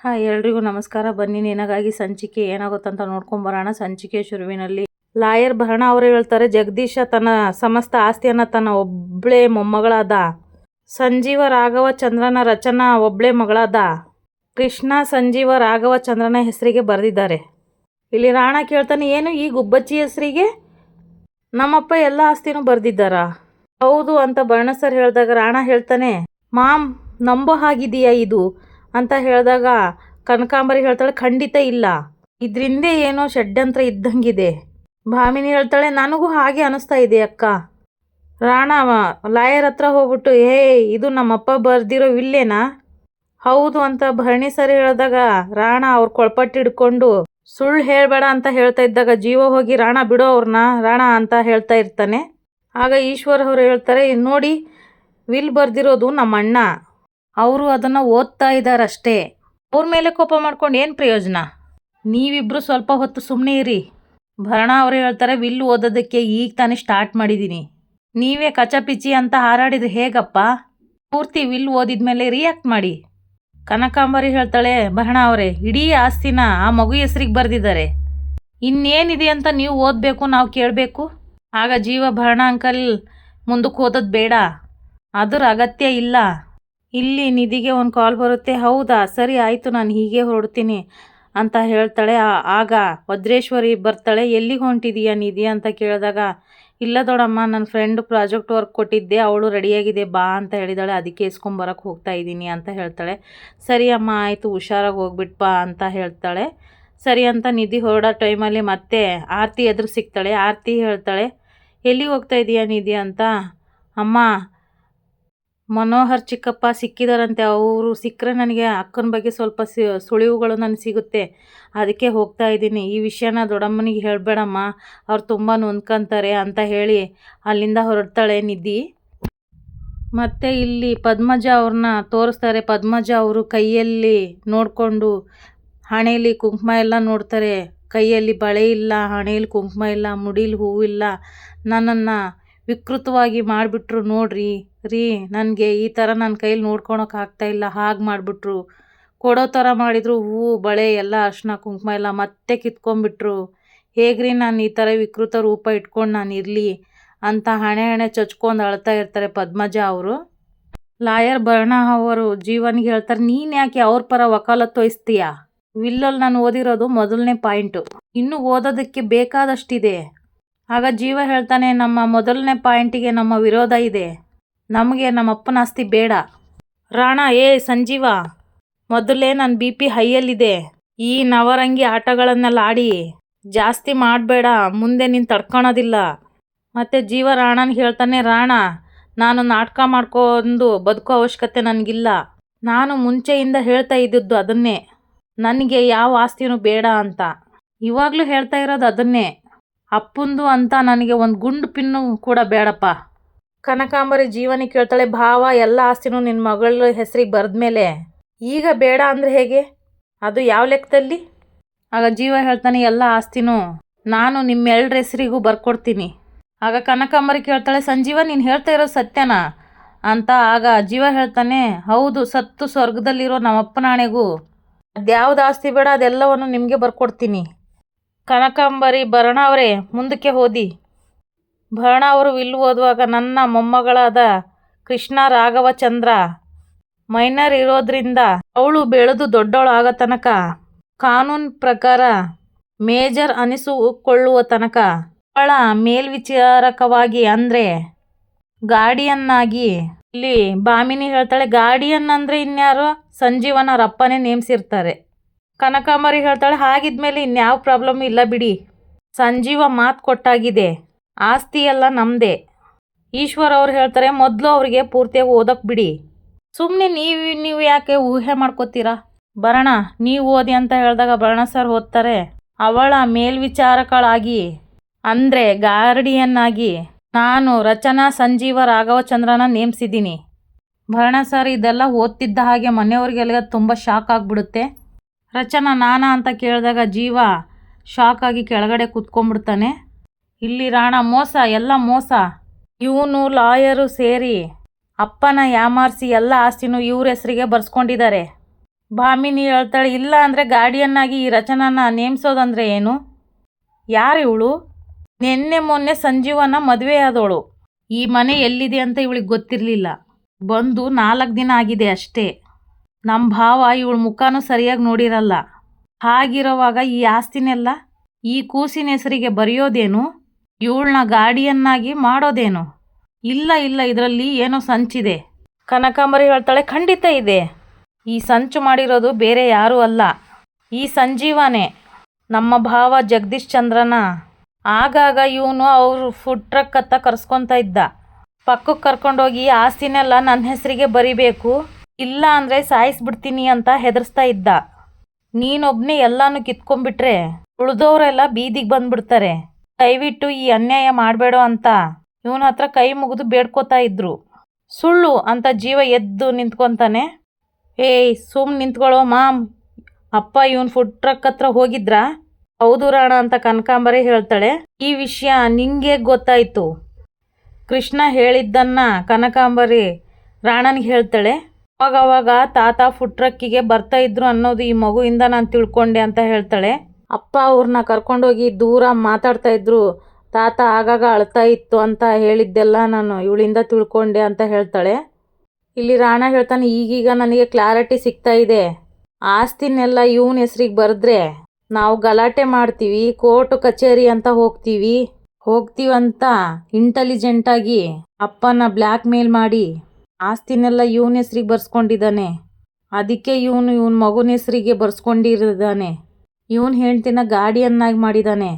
Hi ಎಲ್ರಿಗೂ ನಮಸ್ಕಾರ. ಬನ್ನಿ ನಿನಗಾಗಿ ಸಂಚಿಕೆ ಏನಾಗುತ್ತಂತ ನೋಡ್ಕೊಂಬರೋಣ. ಸಂಚಿಕೆ ಶುರುವಿನಲ್ಲಿ ಲಾಯರ್ ಭರಣ ಅವರು ಹೇಳ್ತಾರೆ, ಜಗದೀಶ ತನ್ನ ಸಮಸ್ತ ಆಸ್ತಿಯನ್ನು ತನ್ನ ಒಬ್ಬಳೇ ಮೊಮ್ಮಗಳಾದ ಸಂಜೀವ ರಾಘವ ಚಂದ್ರನ ರಚನಾ ಒಬ್ಬಳೇ ಮಗಳಾದ ಕೃಷ್ಣ ಸಂಜೀವ ರಾಘವ ಚಂದ್ರನ ಹೆಸರಿಗೆ ಬರೆದಿದ್ದಾರೆ. ಇಲ್ಲಿ ರಾಣ ಕೇಳ್ತಾನೆ, ಏನು ಈ ಗುಬ್ಬಚ್ಚಿ ಹೆಸರಿಗೆ ನಮ್ಮಪ್ಪ ಎಲ್ಲ ಆಸ್ತಿನೂ ಬರೆದಿದ್ದಾರಾ? ಹೌದು ಅಂತ ಭರಣ ಸರ್ ಹೇಳಿದಾಗ ರಾಣ ಹೇಳ್ತಾನೆ, ಮಾಮ್ ನಂಬೋ ಹಾಗಿದೆಯಾ ಇದು ಅಂತ ಹೇಳಿದಾಗ ಕನಕಾಂಬರಿ ಹೇಳ್ತಾಳೆ, ಖಂಡಿತ ಇಲ್ಲ, ಇದರಿಂದ ಏನೋ ಷಡ್ಯಂತ್ರ ಇದ್ದಂಗಿದೆ. ಭಾಮಿನಿ ಹೇಳ್ತಾಳೆ, ನನಗೂ ಹಾಗೆ ಅನಿಸ್ತಾ ಇದೆ ಅಕ್ಕ. ರಾಣ ಲಾಯರ್ ಹತ್ರ ಹೋಗ್ಬಿಟ್ಟು, ಇದು ನಮ್ಮಪ್ಪ ಬರ್ದಿರೋ ವಿಲ್ಲೇನಾ? ಹೌದು ಅಂತ ಭರಣಿ ಸರಿ ಹೇಳಿದಾಗ ರಾಣ ಅವ್ರ ಕೊಳ್ಪಟ್ಟು ಹಿಡ್ಕೊಂಡು ಸುಳ್ಳು ಹೇಳಬೇಡ ಅಂತ ಹೇಳ್ತಾ ಇದ್ದಾಗ ಜೀವ ಹೋಗಿ ರಾಣ ಬಿಡೋ ಅವ್ರನ್ನ ರಾಣ ಅಂತ ಹೇಳ್ತಾ ಇರ್ತಾನೆ. ಆಗ ಈಶ್ವರ್ ಅವರು ಹೇಳ್ತಾರೆ, ನೋಡಿ ವಿಲ್ ಬರ್ದಿರೋದು ನಮ್ಮ ಅಣ್ಣ, ಅವರು ಅದನ್ನು ಓದ್ತಾ ಇದ್ದಾರಷ್ಟೇ, ಅವ್ರ ಮೇಲೆ ಕೋಪ ಮಾಡ್ಕೊಂಡು ಏನು ಪ್ರಯೋಜನ? ನೀವಿಬ್ಬರು ಸ್ವಲ್ಪ ಹೊತ್ತು ಸುಮ್ಮನೆ ಇರಿ. ಭರಣ ಅವರು ಹೇಳ್ತಾರೆ, ವಿಲ್ ಓದೋದಕ್ಕೆ ಈಗ ತಾನೇ ಸ್ಟಾರ್ಟ್ ಮಾಡಿದ್ದೀನಿ, ನೀವೇ ಕಚಪಿಚಿ ಅಂತ ಹಾರಾಡಿದ್ರೆ ಹೇಗಪ್ಪ? ಪೂರ್ತಿ ವಿಲ್ ಓದಿದ್ಮೇಲೆ ರಿಯಾಕ್ಟ್ ಮಾಡಿ. ಕನಕಾಂಬರಿ ಹೇಳ್ತಾಳೆ, ಭರಣ ಅವರೇ, ಇಡೀ ಆಸ್ತಿನ ಆ ಮಗು ಹೆಸರಿಗೆ ಬರೆದಿದ್ದಾರೆ, ಇನ್ನೇನಿದೆ ಅಂತ ನೀವು ಓದಬೇಕು, ನಾವು ಕೇಳಬೇಕು. ಆಗ ಜೀವ, ಭರಣ ಅಂಕಲ್ ಮುಂದಕ್ಕೆ ಓದೋದು ಬೇಡ, ಅದರ ಅಗತ್ಯ ಇಲ್ಲ. ಇಲ್ಲಿ ನಿಧಿಗೆ ಒಂದು ಕಾಲ್ ಬರುತ್ತೆ. ಹೌದಾ, ಸರಿ ಆಯಿತು, ನಾನು ಹೀಗೆ ಹೊರಡ್ತೀನಿ ಅಂತ ಹೇಳ್ತಾಳೆ. ಆಗ ವಜ್ರೇಶ್ವರಿ ಬರ್ತಾಳೆ. ಎಲ್ಲಿಗೆ ಹೊಂಟಿದೀಯಾ ನಿಧಿ ಅಂತ ಕೇಳಿದಾಗ, ಇಲ್ಲ ದೊಡ್ಡಮ್ಮ, ನನ್ನ ಫ್ರೆಂಡ್ ಪ್ರಾಜೆಕ್ಟ್ ವರ್ಕ್ ಕೊಟ್ಟಿದ್ದೆ, ಅವಳು ರೆಡಿಯಾಗಿದೆ ಬಾ ಅಂತ ಹೇಳಿದಾಳೆ, ಅದಕ್ಕೆ ಇಸ್ಕೊಂಬರಕ್ಕೆ ಹೋಗ್ತಾ ಇದ್ದೀನಿ ಅಂತ ಹೇಳ್ತಾಳೆ. ಸರಿ ಅಮ್ಮ ಆಯಿತು, ಹುಷಾರಾಗಿ ಹೋಗ್ಬಿಟ್ಟು ಬಾ ಅಂತ ಹೇಳ್ತಾಳೆ. ಸರಿ ಅಂತ ನಿಧಿ ಹೊರಡೋ ಟೈಮಲ್ಲಿ ಮತ್ತೆ ಆರತಿ ಎದುರು ಸಿಗ್ತಾಳೆ. ಆರತಿ ಹೇಳ್ತಾಳೆ, ಎಲ್ಲಿಗೆ ಹೋಗ್ತಾ ಇದೀಯಾ ನಿಧಿ ಅಂತ. ಅಮ್ಮ, ಮನೋಹರ್ ಚಿಕ್ಕಪ್ಪ ಸಿಕ್ಕಿದಾರಂತೆ, ಅವರು ಸಿಕ್ಕರೆ ನನಗೆ ಅಕ್ಕನ ಬಗ್ಗೆ ಸ್ವಲ್ಪ ಸುಳಿವುಗಳು ನನಗೆ ಸಿಗುತ್ತೆ, ಅದಕ್ಕೆ ಹೋಗ್ತಾ ಇದ್ದೀನಿ. ಈ ವಿಷಯನ ದೊಡ್ಡಮ್ಮನಿಗೆ ಹೇಳಬೇಡಮ್ಮ, ಅವ್ರು ತುಂಬ ನೊಂದ್ಕೊಂತಾರೆ ಅಂತ ಹೇಳಿ ಅಲ್ಲಿಂದ ಹೊರಡ್ತಾಳೆ ನಿಧಿ. ಮತ್ತು ಇಲ್ಲಿ ಪದ್ಮಜ ಅವ್ರನ್ನ ತೋರಿಸ್ತಾರೆ. ಪದ್ಮಜ ಅವರು ಕೈಯಲ್ಲಿ ನೋಡಿಕೊಂಡು ಹಣೆಯಲ್ಲಿ ಕುಂಕುಮ ಎಲ್ಲ ನೋಡ್ತಾರೆ. ಕೈಯಲ್ಲಿ ಬಳೆ ಇಲ್ಲ, ಹಣೆಯಲ್ಲಿ ಕುಂಕುಮ ಇಲ್ಲ, ಮುಡೀಲಿ ಹೂವಿಲ್ಲ, ನನ್ನನ್ನು ವಿಕೃತವಾಗಿ ಮಾಡಿಬಿಟ್ರು ನೋಡ್ರಿ ನನಗೆ ಈ ಥರ ನನ್ನ ಕೈಲಿ ನೋಡ್ಕೊಳಕ್ಕೆ ಆಗ್ತಾಯಿಲ್ಲ, ಹಾಗೆ ಮಾಡಿಬಿಟ್ರು, ಕೊಡೋ ಥರ ಮಾಡಿದರು, ಹೂವು ಬಳೆ ಎಲ್ಲ ಅರ್ಶಿನ ಕುಂಕುಮ ಎಲ್ಲ ಮತ್ತೆ ಕಿತ್ಕೊಂಡ್ಬಿಟ್ರು, ಹೇಗ್ರಿ ನಾನು ಈ ಥರ ವಿಕೃತ ರೂಪ ಇಟ್ಕೊಂಡು ನಾನು ಇರಲಿ ಅಂತ ಹಣೆ ಚಚ್ಕೊಂಡು ಅಳ್ತಾ ಇರ್ತಾರೆ ಪದ್ಮಜ ಅವರು. ಲಾಯರ್ ಭರಣ ಅವರು ಜೀವನಿಗೆ ಹೇಳ್ತಾರೆ, ನೀನು ಯಾಕೆ ಅವ್ರ ಪರ ವಕಾಲತ್ತು ವಹಿಸ್ತೀಯಾ? ವಿಲ್ಲಲ್ಲಿ ನಾನು ಓದಿರೋದು ಮೊದಲನೇ ಪಾಯಿಂಟು, ಇನ್ನೂ ಓದೋದಕ್ಕೆ ಬೇಕಾದಷ್ಟಿದೆ. ಆಗ ಜೀವ ಹೇಳ್ತಾನೆ, ನಮ್ಮ ಮೊದಲನೇ ಪಾಯಿಂಟಿಗೆ ನಮ್ಮ ವಿರೋಧ ಇದೆ, ನಮಗೆ ನಮ್ಮ ಅಪ್ಪನ ಆಸ್ತಿ ಬೇಡ. ರಾಣ, ಸಂಜೀವ, ಮೊದಲೇ ನನ್ನ BP ಹೈಯಲ್ಲಿದೆ, ಈ ನವರಂಗಿ ಆಟಗಳನ್ನೆಲ್ಲ ಆಡಿ ಜಾಸ್ತಿ ಮಾಡಬೇಡ, ಮುಂದೆ ನೀನು ತಡ್ಕೊಳೋದಿಲ್ಲ. ಮತ್ತು ಜೀವ ರಾಣನಿಗೆ ಹೇಳ್ತಾನೆ, ರಾಣ, ನಾನು ನಾಟಕ ಮಾಡ್ಕೊಂಡು ಬದುಕೋ ಅವಶ್ಯಕತೆ ನನಗಿಲ್ಲ, ನಾನು ಮುಂಚೆಯಿಂದ ಹೇಳ್ತಾ ಇದ್ದಿದ್ದು ಅದನ್ನೇ, ನನಗೆ ಯಾವ ಆಸ್ತಿನೂ ಬೇಡ ಅಂತ, ಇವಾಗಲೂ ಹೇಳ್ತಾ ಇರೋದು ಅದನ್ನೇ, ಅಪ್ಪಂದು ಅಂತ ನನಗೆ ಒಂದು ಗುಂಡು ಪಿನ್ನು ಕೂಡ ಬೇಡಪ್ಪ. ಕನಕಾಂಬರಿ ಜೀವನಿಗೆ ಕೇಳ್ತಾಳೆ, ಭಾವ ಎಲ್ಲ ಆಸ್ತಿನೂ ನಿನ್ನ ಮಗಳ ಹೆಸರಿಗೆ ಬರೆದ್ಮೇಲೆ ಈಗ ಬೇಡ ಅಂದರೆ ಹೇಗೆ? ಅದು ಯಾವ ಲೆಕ್ಕದಲ್ಲಿ? ಆಗ ಜೀವ ಹೇಳ್ತಾನೆ, ಎಲ್ಲ ಆಸ್ತಿನೂ ನಾನು ನಿಮ್ಮೆಲ್ಲರ ಹೆಸರಿಗೂ ಬರ್ಕೊಡ್ತೀನಿ. ಆಗ ಕನಕಾಂಬರಿ ಕೇಳ್ತಾಳೆ, ಸಂಜೀವ ನೀನು ಹೇಳ್ತಾ ಇರೋದು ಸತ್ಯನಾ ಅಂತ. ಆಗ ಜೀವ ಹೇಳ್ತಾನೆ, ಹೌದು, ಸತ್ತು ಸ್ವರ್ಗದಲ್ಲಿರೋ ನಮ್ಮಪ್ಪನ ಆಣೆಗೂ ಅದ್ಯಾವುದು ಆಸ್ತಿ ಬೇಡ, ಅದೆಲ್ಲವನ್ನು ನಿಮಗೆ ಬರ್ಕೊಡ್ತೀನಿ. ಕನಕಾಂಬರಿ, ಭರಣ ಅವರೇ ಮುಂದಕ್ಕೆ ಓದಿ. ಭರಣ ಅವರು ವಿಲ್ಲು ಓದುವಾಗ, ನನ್ನ ಮೊಮ್ಮಗಳಾದ ಕೃಷ್ಣ ರಾಘವ ಚಂದ್ರ ಮೈನರ್ ಇರೋದ್ರಿಂದ ಅವಳು ಬೆಳೆದು ದೊಡ್ಡವಳು ಆಗೋ ತನಕ, ಕಾನೂನು ಪ್ರಕಾರ ಮೇಜರ್ ಅನಿಸಿಕೊಳ್ಳುವ ತನಕ ಅವಳ ಮೇಲ್ವಿಚಾರಕವಾಗಿ ಅಂದರೆ ಗಾರ್ಡಿಯನ್ನಾಗಿ. ಇಲ್ಲಿ ಭಾಮಿನಿ ಹೇಳ್ತಾಳೆ, ಗಾರ್ಡಿಯನ್ ಅಂದರೆ ಇನ್ಯಾರೋ ಸಂಜೀವನ ರಪ್ಪನೇ ನೇಮಿಸಿರ್ತಾರೆ. ಕನಕಾಂಬರಿ ಹೇಳ್ತಾಳೆ, ಹಾಗಿದ್ಮೇಲೆ ಇನ್ಯಾವ ಪ್ರಾಬ್ಲಮ್ ಇಲ್ಲ ಬಿಡಿ, ಸಂಜೀವ ಮಾತು ಕೊಟ್ಟಾಗಿದೆ, ಆಸ್ತಿ ಎಲ್ಲ ನಮ್ಮದೇ. ಈಶ್ವರ್ ಅವ್ರು ಹೇಳ್ತಾರೆ, ಮೊದಲು ಅವರಿಗೆ ಪೂರ್ತಿಯಾಗಿ ಓದಕ್ಕೆ ಬಿಡಿ, ಸುಮ್ಮನೆ ನೀವು ಯಾಕೆ ಊಹೆ ಮಾಡ್ಕೋತೀರಾ? ಭರಣ, ನೀವು ಓದಿ ಅಂತ ಹೇಳಿದಾಗ ಭರಣ ಸರ್ ಓದ್ತಾರೆ, ಅವಳ ಮೇಲ್ವಿಚಾರಕಳಾಗಿ ಅಂದರೆ ಗಾರ್ಡಿಯನ್ ಆಗಿ ನಾನು ರಚನಾ ಸಂಜೀವ ರಾಘವಚಂದ್ರನ ನೇಮಿಸಿದ್ದೀನಿ. ಭರಣ ಸರ್ ಇದೆಲ್ಲ ಓದ್ತಿದ್ದ ಹಾಗೆ ಮನೆಯವ್ರಿಗೆಲ್ಲ ತುಂಬ ಶಾಕ್ ಆಗಿಬಿಡುತ್ತೆ. ರಚನಾ ನಾನಾ ಅಂತ ಕೇಳಿದಾಗ ಜೀವ ಶಾಕ್ ಆಗಿ ಕೆಳಗಡೆ ಕೂತ್ಕೊಂಡ್ಬಿಡ್ತಾನೆ. ಇಲ್ಲಿ ರಾಣ, ಮೋಸ, ಎಲ್ಲ ಮೋಸ, ಇವನು ಲಾಯರು ಸೇರಿ ಅಪ್ಪನ ಯಾಮಾರಿಸಿ ಎಲ್ಲ ಆಸ್ತಿನೂ ಇವ್ರ ಹೆಸರಿಗೆ ಬರ್ಸ್ಕೊಂಡಿದ್ದಾರೆ. ಭಾಮಿನಿ ಹೇಳ್ತಾಳೆ, ಇಲ್ಲ ಅಂದರೆ ಗಾಡಿಯನ್ನಾಗಿ ಈ ರಚನನ ನೇಮಿಸೋದಂದ್ರೆ ಏನು? ಯಾರು ಇವಳು? ನಿನ್ನೆ ಮೊನ್ನೆ ಸಂಜೀವನ ಮದುವೆ ಆದವಳು. ಈ ಮನೆ ಎಲ್ಲಿದೆ ಅಂತ ಇವಳಿಗೆ ಗೊತ್ತಿರಲಿಲ್ಲ. ಬಂದು 4 ದಿನ ಆಗಿದೆ ಅಷ್ಟೇ. ನಮ್ಮ ಭಾವ ಇವಳ ಮುಖನೂ ಸರಿಯಾಗಿ ನೋಡಿರಲ್ಲ. ಹಾಗಿರೋವಾಗ ಈ ಆಸ್ತಿನೆಲ್ಲ ಈ ಕೂಸಿನ ಹೆಸರಿಗೆ ಬರೆಯೋದೇನು? ಇವಳನ್ನ ಗಾಡಿಯನ್ನಾಗಿ ಮಾಡೋದೇನು? ಇಲ್ಲ ಇಲ್ಲ, ಇದರಲ್ಲಿ ಏನೋ ಸಂಚಿದೆ. ಕನಕಾಂಬರಿ ಹೇಳ್ತಾಳೆ, ಖಂಡಿತ ಇದೆ. ಈ ಸಂಚು ಮಾಡಿರೋದು ಬೇರೆ ಯಾರೂ ಅಲ್ಲ, ಈ ಸಂಜೀವನೇ, ನಮ್ಮ ಭಾವ ಜಗದೀಶ್ ಚಂದ್ರನ. ಆಗಾಗ ಇವನು ಅವರು ಫುಡ್ ಟ್ರಕ್ ಹತ್ತ ಕರ್ಸ್ಕೊತಾ ಇದ್ದ. ಪಕ್ಕಕ್ಕೆ ಕರ್ಕೊಂಡೋಗಿ ಆಸ್ತಿನೆಲ್ಲ ನನ್ನ ಹೆಸರಿಗೆ ಬರಿಬೇಕು, ಇಲ್ಲ ಅಂದರೆ ಸಾಯಿಸ್ಬಿಡ್ತೀನಿ ಅಂತ ಹೆದರ್ಸ್ತಾ ಇದ್ದ. ನೀನೊಬ್ಬನೇ ಎಲ್ಲನೂ ಕಿತ್ಕೊಂಡ್ಬಿಟ್ರೆ ಉಳಿದವರೆಲ್ಲ ಬೀದಿಗೆ ಬಂದ್ಬಿಡ್ತಾರೆ. ದಯವಿಟ್ಟು ಈ ಅನ್ಯಾಯ ಮಾಡಬೇಡ ಅಂತ ಇವನ ಹತ್ರ ಕೈ ಮುಗಿದು ಬೇಡ್ಕೋತಾ ಇದ್ರು. ಸುಳ್ಳು ಅಂತ ಜೀವ ಎದ್ದು ನಿಂತ್ಕೊತಾನೆ. ಏಯ್ ಸುಮ್ಮನೆ ನಿಂತ್ಕೊಳ್ಳೋ ಮಾಮ್, ಅಪ್ಪ ಇವನ್ ಫುಡ್ ಟ್ರಕ್ ಹತ್ರ ಹೋಗಿದ್ರಾ? ಹೌದು ರಾಣ ಅಂತ ಕನಕಾಂಬರಿ ಹೇಳ್ತಾಳೆ. ಈ ವಿಷಯ ನಿಂಗೆ ಗೊತ್ತಾಯಿತು? ಕೃಷ್ಣ ಹೇಳಿದ್ದನ್ನ ಕನಕಾಂಬರಿ ರಾಣನಿಗೆ ಹೇಳ್ತಾಳೆ. ಅವಾಗವಾಗ ತಾತ ಫುಡ್ ಟ್ರಕ್ಕಿಗೆ ಬರ್ತಾ ಇದ್ರು ಅನ್ನೋದು ಈ ಮಗುವಿಂದ ನಾನು ತಿಳ್ಕೊಂಡೆ ಅಂತ ಹೇಳ್ತಾಳೆ. ಅಪ್ಪ ಅವ್ರನ್ನ ಕರ್ಕೊಂಡೋಗಿ ದೂರ ಮಾತಾಡ್ತಾ ಇದ್ರು, ತಾತ ಆಗಾಗ ಅಳ್ತಾ ಇತ್ತು ಅಂತ ಹೇಳಿದ್ದೆಲ್ಲ ನಾನು ಇವಳಿಂದ ತಿಳ್ಕೊಂಡೆ ಅಂತ ಹೇಳ್ತಾಳೆ. ಇಲ್ಲಿ ರಾಣ ಹೇಳ್ತಾನೆ, ಈಗೀಗ ನನಗೆ ಕ್ಲಾರಿಟಿ ಸಿಗ್ತಾ ಇದೆ. ಆಸ್ತಿನೆಲ್ಲ ಇವನ ಹೆಸ್ರಿಗೆ ಬರೆದ್ರೆ ನಾವು ಗಲಾಟೆ ಮಾಡ್ತೀವಿ, ಕೋರ್ಟ್ ಕಚೇರಿ ಅಂತ ಹೋಗ್ತೀವಂತ ಇಂಟೆಲಿಜೆಂಟಾಗಿ ಅಪ್ಪನ ಬ್ಲ್ಯಾಕ್ ಮೇಲ್ ಮಾಡಿ ಆಸ್ತಿನೆಲ್ಲ ಇವನ ಹೆಸ್ರಿಗೆ ಬರ್ಸ್ಕೊಂಡಿದ್ದಾನೆ. ಅದಕ್ಕೆ ಇವನ್ ಮಗುನ ಹೆಸ್ರಿಗೆ ಬರ್ಸ್ಕೊಂಡಿದ್ದಾನೆ. ಇವನ್ ಹೆಂಡ್ತಿನ ಗಾಡಿಯನ್ನಾಗಿ ಮಾಡಿದ್ದಾನೆ.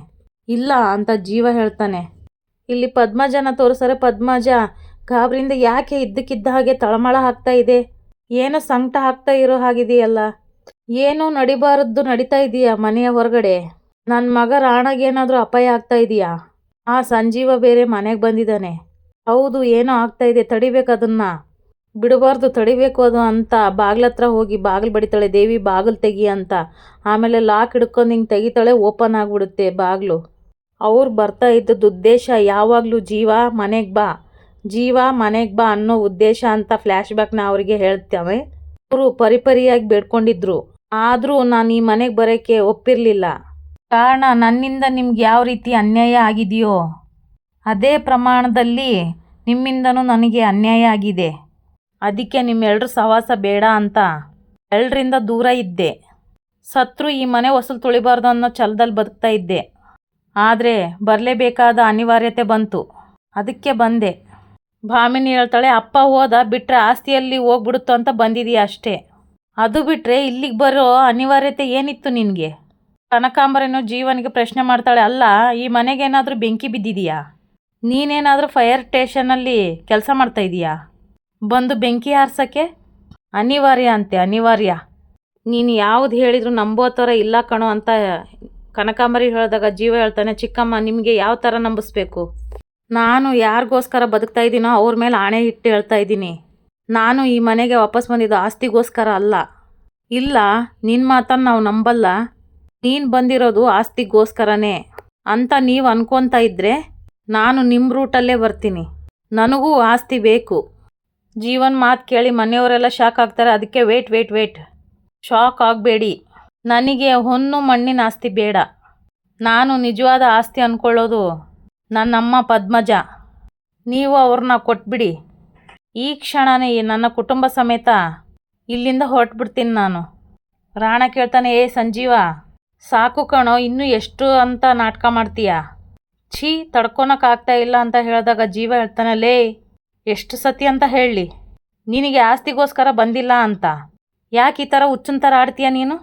ಇಲ್ಲ ಅಂತ ಜೀವ ಹೇಳ್ತಾನೆ. ಇಲ್ಲಿ ಪದ್ಮಜನ ತೋರಿಸ್ತಾರೆ. ಪದ್ಮಜ ಗಾಬರಿಯಿಂದ ಯಾಕೆ ಇದ್ದಕ್ಕಿದ್ದ ಹಾಗೆ ತಳಮಳ ಆಗ್ತಾ ಇದೆ, ಏನೋ ಸಂಕಟ ಆಗ್ತಾ ಇರೋ ಹಾಗಿದೆಯಲ್ಲ, ಏನೋ ನಡಿಬಾರದ್ದು ನಡೀತಾ ಇದೆಯಾ ಮನೆಯ ಹೊರಗಡೆ? ನನ್ನ ಮಗ ರಾಣಗೇನಾದರೂ ಅಪಾಯ ಆಗ್ತಾ ಇದೆಯಾ? ಆ ಸಂಜೀವ ಬೇರೆ ಮನೆಗೆ ಬಂದಿದ್ದಾನೆ. ಹೌದು, ಏನೋ ಆಗ್ತಾ ಇದೆ, ತಡಿಬೇಕು, ಅದನ್ನ ಬಿಡಬಾರ್ದು, ತಡಿಬೇಕು ಅದು ಅಂತ ಬಾಗ್ಲತ್ರ ಹೋಗಿ ಬಾಗಿಲು ಬಡಿತಾಳೆ. ದೇವಿ ಬಾಗಿಲು ತೆಗಿ ಅಂತ. ಆಮೇಲೆ ಲಾಕ್ ಹಿಡ್ಕೊಂಡು ಹಿಂಗೆ ತೆಗಿತಾಳೆ. ಓಪನ್ ಆಗಿಬಿಡುತ್ತೆ ಬಾಗಿಲು. ಅವ್ರು ಬರ್ತಾ ಇದ್ದದ್ದು ಉದ್ದೇಶ ಯಾವಾಗಲೂ ಜೀವ ಮನೆಗೆ ಬಾ ಅನ್ನೋ ಉದ್ದೇಶ ಅಂತ ಫ್ಲ್ಯಾಶ್ ಬ್ಯಾಕ್ನ ಅವರಿಗೆ ಹೇಳ್ತೇವೆ. ಅವರು ಪರಿಪರಿಯಾಗಿ ಬೇಡ್ಕೊಂಡಿದ್ರು. ಆದರೂ ನಾನು ಈ ಮನೆಗೆ ಬರೋಕ್ಕೆ ಒಪ್ಪಿರಲಿಲ್ಲ. ಕಾರಣ, ನನ್ನಿಂದ ನಿಮ್ಗೆ ಯಾವ ರೀತಿ ಅನ್ಯಾಯ ಆಗಿದೆಯೋ ಅದೇ ಪ್ರಮಾಣದಲ್ಲಿ ನಿಮ್ಮಿಂದನೂ ನನಗೆ ಅನ್ಯಾಯ ಆಗಿದೆ. ಅದಕ್ಕೆ ನಿಮ್ಮೆಲ್ಲರ ಸಹವಾಸ ಬೇಡ ಅಂತ ಎಲ್ಲರಿಂದ ದೂರ ಇದ್ದೆ. ಸತ್ರು ಈ ಮನೆ ಹೊಸಲು ತುಳಿಬಾರ್ದು ಅನ್ನೋ ಛಲದಲ್ಲಿ ಬದುಕ್ತಾ ಇದ್ದೆ. ಆದರೆ ಬರಲೇಬೇಕಾದ ಅನಿವಾರ್ಯತೆ ಬಂತು, ಅದಕ್ಕೆ ಬಂದೆ. ಭಾಮಿನಿ ಹೇಳ್ತಾಳೆ, ಅಪ್ಪ ಹೋದ ಬಿಟ್ಟರೆ ಆಸ್ತಿಯಲ್ಲಿ ಹೋಗ್ಬಿಡುತ್ತೋ ಅಂತ ಬಂದಿದೀಯ ಅಷ್ಟೇ. ಅದು ಬಿಟ್ಟರೆ ಇಲ್ಲಿಗೆ ಬರೋ ಅನಿವಾರ್ಯತೆ ಏನಿತ್ತು ನಿನಗೆ? ಕನಕಾಂಬರಿನೂ ಜೀವನಿಗೆ ಪ್ರಶ್ನೆ ಮಾಡ್ತಾಳೆ. ಅಲ್ಲ, ಈ ಮನೆಗೇನಾದರೂ ಬೆಂಕಿ ಬಿದ್ದಿದೆಯಾ? ನೀನೇನಾದರೂ ಫೈರ್ ಸ್ಟೇಷನಲ್ಲಿ ಕೆಲಸ ಮಾಡ್ತಾ ಇದೀಯಾ? ಬಂದು ಬೆಂಕಿ ಹಾರ್ಸೋಕ್ಕೆ ಅನಿವಾರ್ಯ. ನೀನು ಯಾವುದು ಹೇಳಿದ್ರು ನಂಬೋ ಥರ ಇಲ್ಲ ಕಣೋ ಅಂತ ಕನಕಾಂಬರಿ ಹೇಳಿದಾಗ ಜೀವ ಹೇಳ್ತಾನೆ, ಚಿಕ್ಕಮ್ಮ, ನಿಮಗೆ ಯಾವ ಥರ ನಂಬಿಸ್ಬೇಕು? ನಾನು ಯಾರಿಗೋಸ್ಕರ ಬದುಕ್ತಾ ಇದ್ದೀನೋ ಅವ್ರ ಮೇಲೆ ಆಣೆ ಇಟ್ಟು ಹೇಳ್ತಾ ಇದ್ದೀನಿ. ನಾನು ಈ ಮನೆಗೆ ವಾಪಸ್ ಬಂದಿದ್ದು ಆಸ್ತಿಗೋಸ್ಕರ ಅಲ್ಲ. ಇಲ್ಲ, ನಿನ್ನ ಮಾತನ್ನು ನಾವು ನಂಬಲ್ಲ. ನೀನು ಬಂದಿರೋದು ಆಸ್ತಿಗೋಸ್ಕರನೇ ಅಂತ ನೀವು ಅನ್ಕೊತಾ ಇದ್ದರೆ ನಾನು ನಿಮ್ಮ ರೂಟಲ್ಲೇ ಬರ್ತೀನಿ. ನನಗೂ ಆಸ್ತಿ ಬೇಕು. ಜೀವನ್ ಮಾತು ಕೇಳಿ ಮನೆಯವರೆಲ್ಲ ಶಾಕ್ ಆಗ್ತಾರೆ. ಅದಕ್ಕೆ ವೇಟ್, ಶಾಕ್ ಆಗಬೇಡಿ. ನನಗೆ ಹೊನ್ನು ಮಣ್ಣಿನ ಆಸ್ತಿ ಬೇಡ. ನಾನು ನಿಜವಾದ ಆಸ್ತಿ ಅಂದ್ಕೊಳ್ಳೋದು ನನ್ನಮ್ಮ ಪದ್ಮಜ. ನೀವು ಅವ್ರನ್ನ ಕೊಟ್ಬಿಡಿ. ಈ ಕ್ಷಣನೇ ನನ್ನ ಕುಟುಂಬ ಸಮೇತ ಇಲ್ಲಿಂದ ಹೊರಟ್ಬಿಡ್ತೀನಿ ನಾನು. ರಾಣ ಕೇಳ್ತಾನೆ, ಏ ಸಂಜೀವ, ಸಾಕು ಕಣೋ, ಇನ್ನೂ ಎಷ್ಟು ಅಂತ ನಾಟಕ ಮಾಡ್ತೀಯ? ಛೀ, ತಡ್ಕೊಳಕ್ಕಾಗ್ತಾ ಇಲ್ಲ ಅಂತ ಹೇಳಿದಾಗ ಜೀವ ಹೇಳ್ತಾನೆ, ಲೇ, ಎಷ್ಟು ಸತಿ ಅಂತ ಹೇಳಲಿ, ನಿನಗೆ ಆಸ್ತಿಗೋಸ್ಕರ ಬಂದಿಲ್ಲ ಅಂತ. ಯಾಕೆ ಈ ಥರ ಹುಚ್ಚನ ಥರ ಆಡ್ತೀಯ ನೀನು?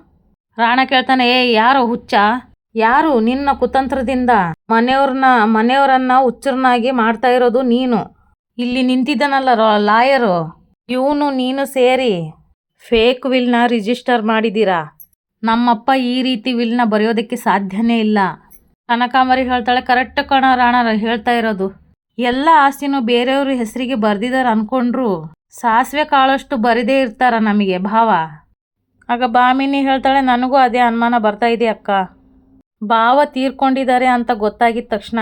ರಾಣ ಕೇಳ್ತಾನೆ, ಏ, ಯಾರೋ ಹುಚ್ಚ? ಯಾರು? ನಿನ್ನ ಕುತಂತ್ರದಿಂದ ಮನೆಯವರನ್ನ ಹುಚ್ಚರನ್ನಾಗಿ ಮಾಡ್ತಾ ಇರೋದು ನೀನು. ಇಲ್ಲಿ ನಿಂತಿದ್ದಾನಲ್ಲ ಲಾಯರು, ಇವನು ನೀನು ಸೇರಿ ಫೇಕ್ ವಿಲ್ನ ರಿಜಿಸ್ಟರ್ ಮಾಡಿದ್ದೀರಾ. ನಮ್ಮಪ್ಪ ಈ ರೀತಿ ವಿಲ್ನ ಬರೆಯೋದಕ್ಕೆ ಸಾಧ್ಯನೇ ಇಲ್ಲ. ಕನಕಾಂಬರಿ ಹೇಳ್ತಾಳೆ, ಕರೆಕ್ಟ್ ಕಣ ರಾಣ ಹೇಳ್ತಾ ಇರೋದು. ಎಲ್ಲ ಆಸ್ತಿನೂ ಬೇರೆಯವ್ರ ಹೆಸರಿಗೆ ಬರ್ದಿದ್ದಾರೆ ಅಂದ್ಕೊಂಡ್ರು ಸಾಸಿವೆ ಕಾಳಷ್ಟು ಬರಿದೇ ಇರ್ತಾರ ನಮಗೆ ಭಾವ. ಆಗ ಭಾಮಿನಿ ಹೇಳ್ತಾಳೆ, ನನಗೂ ಅದೇ ಅನುಮಾನ ಬರ್ತಾ ಇದೆ ಅಕ್ಕ. ಭಾವ ತೀರ್ಕೊಂಡಿದ್ದಾರೆ ಅಂತ ಗೊತ್ತಾಗಿದ ತಕ್ಷಣ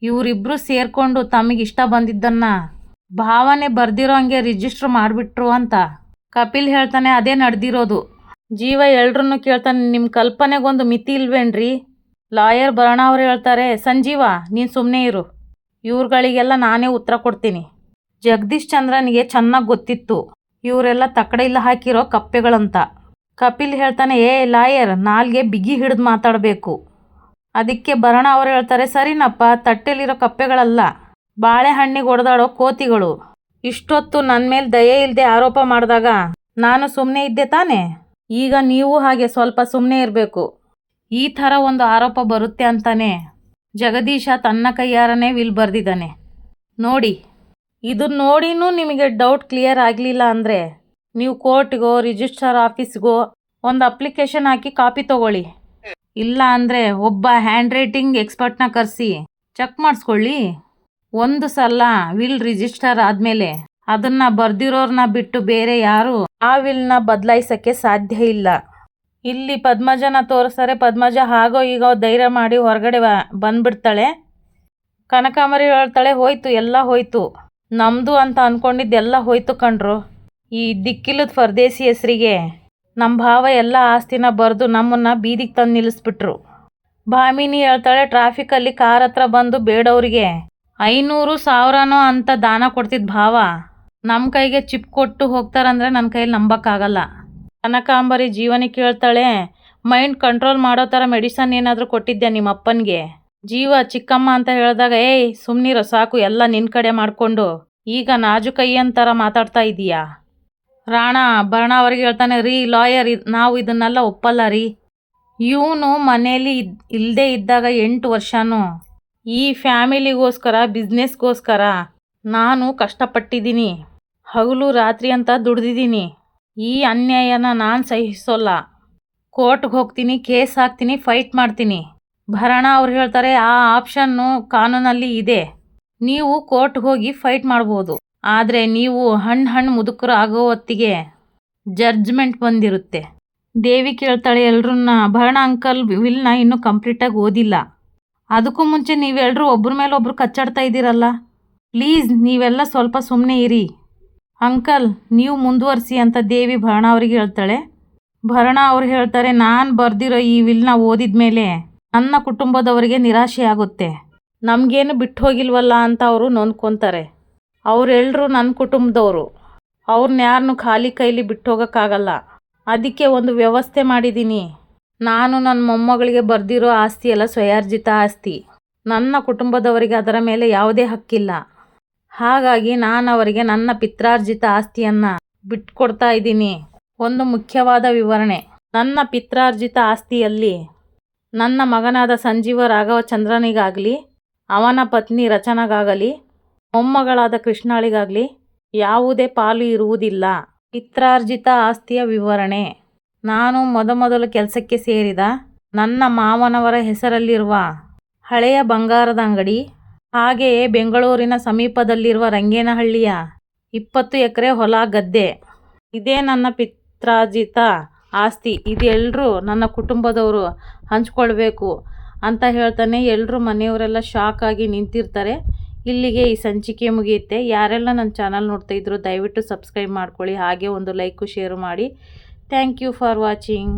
ಇವರಿಬ್ಬರು ಸೇರ್ಕೊಂಡು ತಮಗಿಷ್ಟ ಬಂದಿದ್ದನ್ನ ಭಾವನೆ ಬರ್ದಿರೋ ಹಂಗೆ ರಿಜಿಸ್ಟರ್ ಮಾಡಿಬಿಟ್ರು ಅಂತ ಕಪಿಲ್ ಹೇಳ್ತಾನೆ. ಅದೇ ನಡೆದಿರೋದು. ಜೀವ ಎಲ್ರನ್ನೂ ಕೇಳ್ತಾನೆ, ನಿಮ್ಮ ಕಲ್ಪನೆಗೊಂದು ಮಿತಿ ಇಲ್ವೇನ್ರಿ? ಲಾಯರ್ ಭರಣ ಅವ್ರು ಹೇಳ್ತಾರೆ, ಸಂಜೀವ ನೀನು ಸುಮ್ಮನೆ ಇರು, ಇವ್ರುಗಳಿಗೆಲ್ಲ ನಾನೇ ಉತ್ತರ ಕೊಡ್ತೀನಿ. ಜಗದೀಶ್ ಚಂದ್ರನಿಗೆ ಚೆನ್ನಾಗಿ ಗೊತ್ತಿತ್ತು ಇವರೆಲ್ಲ ತಕ್ಕಡೆ ಇಲ್ಲ ಹಾಕಿರೋ ಕಪ್ಪೆಗಳಂತ. ಕಪಿಲ್ ಹೇಳ್ತಾನೆ, ಲಾಯರ್ ನಾಲ್ಗೆ ಬಿಗಿ ಹಿಡಿದು ಮಾತಾಡಬೇಕು. ಅದಕ್ಕೆ ಭರಣ ಅವ್ರು ಹೇಳ್ತಾರೆ, ಸರಿನಪ್ಪ, ತಟ್ಟೆಲಿರೋ ಕಪ್ಪೆಗಳಲ್ಲ, ಬಾಳೆಹಣ್ಣಿಗೆ ಹೊಡೆದಾಡೋ ಕೋತಿಗಳು. ಇಷ್ಟೊತ್ತು ನನ್ನ ಮೇಲೆ ದಯೆ ಇಲ್ಲದೆ ಆರೋಪ ಮಾಡಿದಾಗ ನಾನು ಸುಮ್ಮನೆ ಇದ್ದೆ ತಾನೆ? ಈಗ ನೀವು ಹಾಗೆ ಸ್ವಲ್ಪ ಸುಮ್ಮನೆ ಇರಬೇಕು. ಈ ಥರ ಒಂದು ಆರೋಪ ಬರುತ್ತೆ ಅಂತಾನೆ ಜಗದೀಶ ತನ್ನ ಕೈಯಾರನೇ ವಿಲ್ ಬರೆದಿದ್ದಾನೆ ನೋಡಿ. ಇದನ್ನ ನೋಡಿನೂ ನಿಮಗೆ ಡೌಟ್ ಕ್ಲಿಯರ್ ಆಗಲಿಲ್ಲ ಅಂದರೆ ನೀವು ಕೋರ್ಟ್ಗೋ ರಿಜಿಸ್ಟ್ರಾರ್ ಆಫೀಸ್ಗೋ ಒಂದು ಅಪ್ಲಿಕೇಶನ್ ಹಾಕಿ ಕಾಪಿ ತಗೊಳ್ಳಿ. ಇಲ್ಲ ಅಂದರೆ ಒಬ್ಬ ಹ್ಯಾಂಡ್ ರೈಟಿಂಗ್ ಎಕ್ಸ್ಪರ್ಟ್ನ ಕರೆಸಿ ಚೆಕ್ ಮಾಡಿಸ್ಕೊಳ್ಳಿ. ಒಂದು ಸಲ ವಿಲ್ ರಿಜಿಸ್ಟರ್ ಆದಮೇಲೆ ಅದನ್ನು ಬರ್ದಿರೋರನ್ನ ಬಿಟ್ಟು ಬೇರೆ ಯಾರು ಆ ವಿಲ್ನ ಬದಲಾಯಿಸೋಕ್ಕೆ ಸಾಧ್ಯ ಇಲ್ಲ. ಇಲ್ಲಿ ಪದ್ಮಜನ ತೋರಿಸ್ತಾರೆ. ಪದ್ಮಜ ಹಾಗೋ ಈಗೋ ಧೈರ್ಯ ಮಾಡಿ ಹೊರಗಡೆ ಬಂದ್ಬಿಡ್ತಾಳೆ. ಕನಕಾಂಬರಿ ಹೇಳ್ತಾಳೆ, ಹೋಯ್ತು ಎಲ್ಲ ಹೋಯ್ತು, ನಮ್ಮದು ಅಂತ ಅಂದ್ಕೊಂಡಿದ್ದೆಲ್ಲ ಹೋಯ್ತು ಕಣ್ರು. ಈ ದಿಕ್ಕಿಲ್ಲದ ಪರದೇಸಿ ಹೆಸರಿಗೆ ನಮ್ಮ ಭಾವ ಎಲ್ಲ ಆಸ್ತಿನ ಬರೆದು ನಮ್ಮನ್ನು ಬೀದಿಗೆ ತಂದು ನಿಲ್ಲಿಸ್ಬಿಟ್ರು. ಭಾಮಿನಿ ಹೇಳ್ತಾಳೆ, ಟ್ರಾಫಿಕಲ್ಲಿ ಕಾರ್ ಹತ್ರ ಬಂದು ಬೇಡವ್ರಿಗೆ 500,000 ಅಂತ ದಾನ ಕೊಡ್ತಿದ್ದ ಭಾವ ನಮ್ಮ ಕೈಗೆ ಚಿಪ್ ಕೊಟ್ಟು ಹೋಗ್ತಾರಂದ್ರೆ ನನ್ನ ಕೈಯಲ್ಲಿ ನಂಬಕ್ಕಾಗಲ್ಲ. ಕನಕಾಂಬರಿ ಜೀವನಿಗೆ ಕೇಳ್ತಾಳೆ, ಮೈಂಡ್ ಕಂಟ್ರೋಲ್ ಮಾಡೋ ಥರ ಮೆಡಿಸನ್ ಏನಾದರೂ ಕೊಟ್ಟಿದ್ದೆ ನಿಮ್ಮ ಅಪ್ಪನಿಗೆ? ಜೀವ ಚಿಕ್ಕಮ್ಮ ಅಂತ ಹೇಳಿದಾಗ, ಸುಮ್ಮನಿರೋ ಸಾಕು, ಎಲ್ಲ ನಿನ್ನ ಕಡೆ ಮಾಡಿಕೊಂಡು ಈಗ ನಾಜುಕಯ್ಯನ್ ಥರ ಮಾತಾಡ್ತಾ ಇದೀಯಾ? ಭರಣ ಅವ್ರಿಗೆ ಹೇಳ್ತಾನೆ, ರೀ ಲಾಯರ್, ನಾವು ಇದನ್ನೆಲ್ಲ ಒಪ್ಪಲ್ಲ ರೀ. ಇವನು ಮನೇಲಿ ಇಲ್ಲದೆ ಇದ್ದಾಗ 8 ವರ್ಷನೂ ಈ ಫ್ಯಾಮಿಲಿಗೋಸ್ಕರ ಬಿಸ್ನೆಸ್ಗೋಸ್ಕರ ನಾನು ಕಷ್ಟಪಟ್ಟಿದ್ದೀನಿ, ಹಗಲು ರಾತ್ರಿ ಅಂತ ದುಡ್ದಿದ್ದೀನಿ. ಈ ಅನ್ಯಾಯನ ನಾನು ಸಹಿಸೋಲ್ಲ, ಕೋರ್ಟ್ಗೆ ಹೋಗ್ತೀನಿ, ಕೇಸ್ ಹಾಕ್ತೀನಿ, ಫೈಟ್ ಮಾಡ್ತೀನಿ. ಭರಣ ಅವ್ರು ಹೇಳ್ತಾರೆ, ಆ ಆಪ್ಷನ್ನು ಕಾನೂನಲ್ಲಿ ಇದೆ, ನೀವು ಕೋರ್ಟ್ಗೆ ಹೋಗಿ ಫೈಟ್ ಮಾಡ್ಬೋದು. ಆದರೆ ನೀವು ಹಣ್ಣು ಮುದುಕರು ಆಗೋ ಹೊತ್ತಿಗೆ ಜಡ್ಜ್ಮೆಂಟ್ ಬಂದಿರುತ್ತೆ. ದೇವಿ ಕೇಳ್ತಾಳೆ ಎಲ್ರನ್ನ, ಭರಣ ಅಂಕಲ್ ವಿಲ್ನ ಇನ್ನೂ ಕಂಪ್ಲೀಟಾಗಿ ಓದಿಲ್ಲ, ಅದಕ್ಕೂ ಮುಂಚೆ ನೀವೆಲ್ಲರೂ ಒಬ್ಬರ ಮೇಲೆ ಒಬ್ರು ಕಚ್ಚಾಡ್ತಾ ಇದ್ದೀರಲ್ಲ, ಪ್ಲೀಸ್ ನೀವೆಲ್ಲ ಸ್ವಲ್ಪ ಸುಮ್ಮನೆ ಇರಿ. ಅಂಕಲ್ ನೀವು ಮುಂದುವರಿಸಿ ಅಂತ ದೇವಿ ಭರಣ ಅವ್ರಿಗೆ ಹೇಳ್ತಾಳೆ. ಭರಣ ಅವ್ರು ಹೇಳ್ತಾರೆ, ನಾನು ಬರೆದಿರೋ ಈ ವಿಲ್ನ ಓದಿದ ಮೇಲೆ ನನ್ನ ಕುಟುಂಬದವರಿಗೆ ನಿರಾಶೆ ಆಗುತ್ತೆ, ನಮಗೇನು ಬಿಟ್ಟು ಹೋಗಿಲ್ವಲ್ಲ ಅಂತ ಅವರು ನೊಂದ್ಕೊತಾರೆ. ಅವರೆಲ್ಲರೂ ನನ್ನ ಕುಟುಂಬದವರು, ಅವ್ರನ್ನ ಯಾರನ್ನೂ ಖಾಲಿ ಕೈಲಿ ಬಿಟ್ಟು ಹೋಗೋಕ್ಕಾಗಲ್ಲ. ಅದಕ್ಕೆ ಒಂದು ವ್ಯವಸ್ಥೆ ಮಾಡಿದ್ದೀನಿ. ನಾನು ನನ್ನ ಮೊಮ್ಮಗಳಿಗೆ ಬರೆದಿರೋ ಆಸ್ತಿ ಎಲ್ಲ ಸ್ವಯಾರ್ಜಿತ ಆಸ್ತಿ, ನನ್ನ ಕುಟುಂಬದವರಿಗೆ ಅದರ ಮೇಲೆ ಯಾವುದೇ ಹಕ್ಕಿಲ್ಲ. ಹಾಗಾಗಿ ನಾನು ಅವರಿಗೆ ನನ್ನ ಪಿತ್ರಾರ್ಜಿತ ಆಸ್ತಿಯನ್ನು ಬಿಟ್ಕೊಡ್ತಾ ಇದ್ದೀನಿ. ಒಂದು ಮುಖ್ಯವಾದ ವಿವರಣೆ, ನನ್ನ ಪಿತ್ರಾರ್ಜಿತ ಆಸ್ತಿಯಲ್ಲಿ ನನ್ನ ಮಗನಾದ ಸಂಜೀವ ರಾಘವಚಂದ್ರನಿಗಾಗಲಿ, ಅವನ ಪತ್ನಿ ರಚನಾಗಾಗಲಿ, ಮೊಮ್ಮಗಳಾದ ಕೃಷ್ಣಾಳಿಗಾಗಲಿ ಯಾವುದೇ ಪಾಲು ಇರುವುದಿಲ್ಲ. ಪಿತ್ರಾರ್ಜಿತ ಆಸ್ತಿಯ ವಿವರಣೆ, ನಾನು ಮೊದಲು ಕೆಲಸಕ್ಕೆ ಸೇರಿದ ನನ್ನ ಮಾವನವರ ಹೆಸರಲ್ಲಿರುವ ಹಳೆಯ ಬಂಗಾರದ ಅಂಗಡಿ, ಹಾಗೆಯೇ ಬೆಂಗಳೂರಿನ ಸಮೀಪದಲ್ಲಿರುವ ರಂಗೇನಹಳ್ಳಿಯ 20 ಎಕರೆ ಹೊಲ ಗದ್ದೆ, ಇದೇ ನನ್ನ ಪಿತ್ರಾರ್ಜಿತ ಆಸ್ತಿ. ಇದೆಲ್ಲರೂ ನನ್ನ ಕುಟುಂಬದವರು ಹಂಚ್ಕೊಳ್ಬೇಕು ಅಂತ ಹೇಳ್ತಾನೆ. ಎಲ್ಲರೂ ಮನೆಯವರೆಲ್ಲ ಶಾಕ್ ಆಗಿ ನಿಂತಿರ್ತಾರೆ. ಇಲ್ಲಿಗೆ ಈ ಸಂಚಿಕೆ ಮುಗಿಯುತ್ತೆ. ಯಾರೆಲ್ಲ ನನ್ನ ಚಾನಲ್ ನೋಡ್ತಾ ಇದ್ರು ದಯವಿಟ್ಟು ಸಬ್ಸ್ಕ್ರೈಬ್ ಮಾಡ್ಕೊಳ್ಳಿ, ಹಾಗೆ ಒಂದು ಲೈಕು ಶೇರು ಮಾಡಿ. Thank you for watching.